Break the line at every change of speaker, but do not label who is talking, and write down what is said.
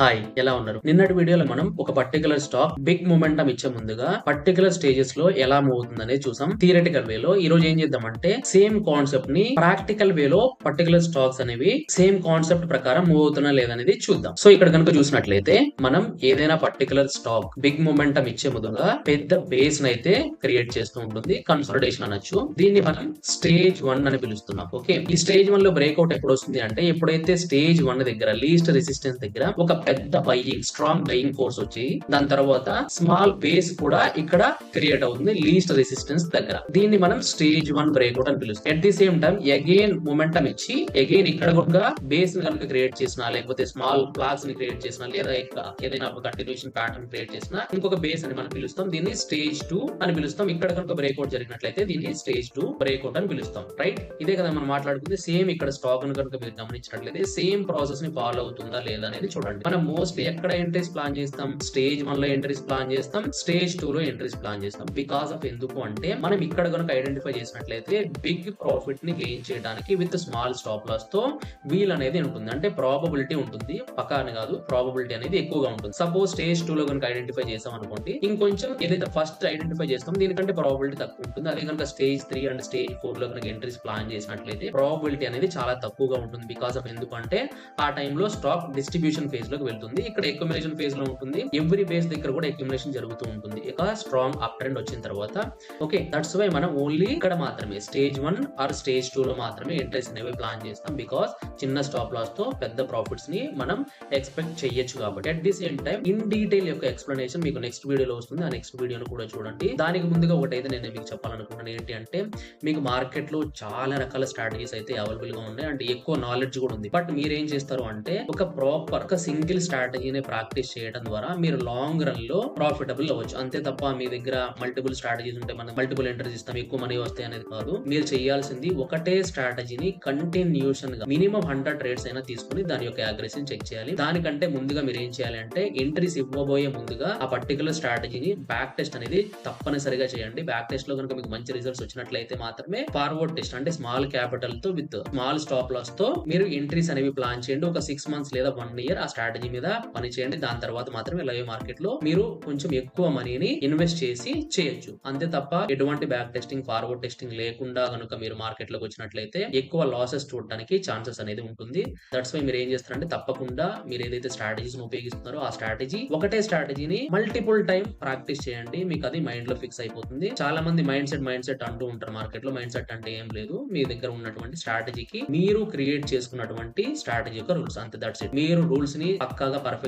Hi, ఎలా ఉన్నారు? నిన్నటి వీడియోలో మనం ఒక పర్టికులర్ స్టాక్ బిగ్ మొమెంటం ఇచ్చే ముందుగా పర్టికులర్ స్టేజెస్ లో ఎలా మూవ్ అవుతుందనేది చూసాం థియరిటికల్ వేలో. ఈ రోజు ఏం చేద్దామంటే సేమ్ కాన్సెప్ట్ ని ప్రాక్టికల్ వేలో పర్టికులర్ స్టాక్స్ అనేవి సేమ్ కాన్సెప్ట్ ప్రకారం మూవ్ అవుతున్నా లేదనేది చూద్దాం. సో ఇక్కడ కనుక చూసినట్లయితే మనం ఏదైనా పర్టికులర్ స్టాక్ బిగ్ మొమెంటం ఇచ్చే ముందుగా పెద్ద బేస్ అయితే క్రియేట్ చేస్తూ ఉంటుంది, కన్సల్టేషన్ అనొచ్చు. దీన్ని మనం స్టేజ్ 1 అని పిలుస్తున్నాం. ఓకే, ఈ స్టేజ్ 1 లో బ్రేక్అవుట్ ఎప్పుడు వస్తుంది అంటే ఎప్పుడైతే స్టేజ్ 1 దగ్గర లీస్ట్ రెసిస్టెన్స్ దగ్గర ఒక పెద్ద బయింగ్ స్ట్రాంగ్ బయింగ్ ఫోర్స్ వచ్చి దాని తర్వాత స్మాల్ బేస్ కూడా ఇక్కడ క్రియేట్ అవుతుంది లీస్ట్ రెసిస్టెన్స్ దగ్గర. దీన్ని మనం స్టేజ్ 1 బ్రేక్అవుట్ అని పిలుస్తాం. At the same time again momentum ఇచ్చి అగైన్ ఇక్కడ కూడా బేస్ ని కనుక క్రియేట్ చేసినా లేకపోతే స్మాల్ ఫ్లాగ్స్ ని క్రియేట్ చేసినా లేదా ఏదైనా ఒక కంటిన్యూషన్ ప్యాటర్న్ క్రియేట్ చేసినా ఇంకొక బేస్ అని మనం పిలుస్తాం. దీన్ని స్టేజ్ 2 అని పిలుస్తాం. ఇక్కడ కనుక బ్రేక్అవుట్ జరిగినట్లయితే దీన్ని స్టేజ్ 2 బ్రేక్అవుట్ అని పిలుస్తాం. రైట్, ఇదే కదా మనం మాట్లాడుకుంది. సేమ్ ఇక్కడ స్టాక్ కనుక మీరు గమనించినట్లయితే సేమ్ ప్రాసెస్ ని ఫాలో అవుతుందా లేదా అనేది చూడండి. మనం మోస్ట్లీ ఎక్కడ ఎంట్రీస్ ప్లాన్ చేస్తాం? స్టేజ్ 1 లో ఎంట్రీస్ ప్లాన్ చేస్తాం, స్టేజ్ 2 లో ఎంట్రీస్ ప్లాన్ చేస్తాం. బికాస్ ఆఫ్ ఎందుకు అంటే మనం ఇక్కడ కనుక ఐడెంటిఫై చేసినట్లయితే బిగ్ ప్రాఫిట్ ని గెయిన్ చేయడానికి విత్ స్మాల్ స్టాప్ లాస్ తో వీల్ అనేది ఉంటుంది. అంటే ప్రాబబిలిటీ ఉంటుంది, పక్కా అని కాదు, ప్రాబబిలిటీ అనేది ఎక్కువగా ఉంటుంది. సపోజ్ స్టేజ్ 2 లో కనుక ఐడెంటిఫై చేసాం అనుకోండి, ఇంకొంచెం ఏదైతే ఫస్ట్ ఐడెంటిఫై చేస్తాం దీనికంటే ప్రాబబిలిటీ తక్కువ ఉంటుంది. అదే కనుక స్టేజ్ 3 అండ్ స్టేజ్ 4 లో కనుక ఎంట్రీస్ ప్లాన్ చేసినట్లయితే ప్రాబబిలిటీ అనేది చాలా తక్కువగా ఉంటుంది. బికాస్ ఆఫ్ ఎందుకంటే ఆ టైంలో స్టాక్ డిస్ట్రిబ్యూషన్ ఫేజ్ లోకి వెళ్తుంది, ఇక్కడ అక్యుములేషన్ ఫేజ్ లో ఉంటుంది. ఎవ్రీ బేస్ దగ్గర కూడా అక్యుములేషన్ జరుగుతూ ఉంటుంది ఇక స్ట్రాంగ్ అప్ ట్రెండ్ వచ్చిన తర్వాత. ఓకే, దట్స్ వై మనం ఓన్లీ ఇక్కడ మాత్రమే స్టేజ్ 1 ఆర్ స్టేజ్ 2 లో మాత్రమే ఎంట్రీస్ అనేవి ప్లాన్ చేస్తాం. బికాస్ చిన్న స్టాప్ లాస్ తో పెద్ద ప్రాఫిట్స్ ని మనం ఎక్స్పెక్ట్ చేయొచ్చు కాబట్టి. At the same time in detail యొక్క ఎక్స్ప్లెనేషన్ మీకు నెక్స్ట్ వీడియోలో వస్తుంది. ఆ నెక్స్ట్ వీడియోను కూడా చూడండి. దానికి ముందుగా ఒకటైతే నేను మీకు చెప్పాలనుకుంటున్నాను ఏంటి అంటే మీకు మార్కెట్ లో చాలా రకాల స్ట్రాటజీస్ అయితే అవైలబుల్ గా ఉన్నాయి అండ్ ఎక్కువ నాలెడ్జ్ కూడా ఉంది. బట్ మీరు ఏం చేస్తారు అంటే ఒక ప్రాపర్ ఒక సింగిల్ స్ట్రాటజీని ప్రాక్టీస్ చేయడం ద్వారా మీరు లాంగ్ రన్ లో ప్రాఫిటబుల్ అవ్వచ్చు. అంతే తప్ప మీ దగ్గర మల్టిపుల్ స్ట్రాటజీస్ ఉంటే మనం మల్టిపుల్ ఎంట్రీస్ ఇస్తాం ఎక్కువ మనీ వస్తాయి అనేది కాదు. మీరు చేయాల్సింది ఒకటే స్ట్రాటజీని కంటిన్యూషన్ గా మినిమం 100 ట్రేడ్స్ అయినా తీసుకుని దాని యొక్క యాగ్రెసివ్ చెక్ చేయాలి. దానికంటే ముందుగా మీరు ఏం చేయాలి అంటే ఎంట్రీస్ ఇవ్వబోయే ముందుగా ఆ పర్టికులర్ స్ట్రాటజీని బ్యాక్ టెస్ట్ అనేది తప్పనిసరిగా చేయండి. బ్యాక్ టెస్ట్ లో కనుక మీకు మంచి రిజల్ట్స్ వచ్చినట్లయితే మాత్రమే ఫార్వర్డ్ టెస్ట్ అంటే స్మాల్ క్యాపిటల్ తో విత్ స్మాల్ స్టాప్ లాస్ తో మీరు ఎంట్రీస్ అనేవి ప్లాన్ చేయండి. ఒక 6 మంత్స్ లేదా 1 ఇయర్ ఆ స్ట్రాటజీ మీద పని చేయండి. దాని తర్వాత మాత్రమే లైవ్ మార్కెట్ లో మీరు కొంచెం ఎక్కువ మనీని ఇన్వెస్ట్ చేసి చేయొచ్చు. అంతే తప్ప ఎటువంటి బ్యాక్ టెస్టింగ్ ఫార్వర్డ్ టెస్టింగ్ లేకుండా కనుక మీరు మార్కెట్ లోకి వచ్చినట్లయితే ఎక్కువ లాసెస్ చూడడానికి ఛాన్సెస్ అనేది ఉంటుంది. దట్స్ వై మీరు ఏం చేస్తారంటే తప్పకుండా మీరు ఏదైతే స్ట్రాటజీస్ ఉపయోగిస్తున్నారో ఆ ఒకటే స్ట్రాటజీని మల్టిపుల్ టైం ప్రాక్టీస్ చేయండి. మీకు అది మైండ్ లో ఫిక్స్ అయిపోతుంది. చాలా మంది మైండ్ సెట్ అంటూ ఉంటారు మార్కెట్ లో. మైండ్ సెట్ అంటే ఏం లేదు, మీ దగ్గర ఉన్నటువంటి స్ట్రాటజీకి మీరు క్రియేట్ చేసుకున్నటువంటి స్ట్రాటజీ యొక్క రూల్స్ అంతే. That's it. మీరు రూల్స్ ని పక్కాగా పర్ఫెక్ట్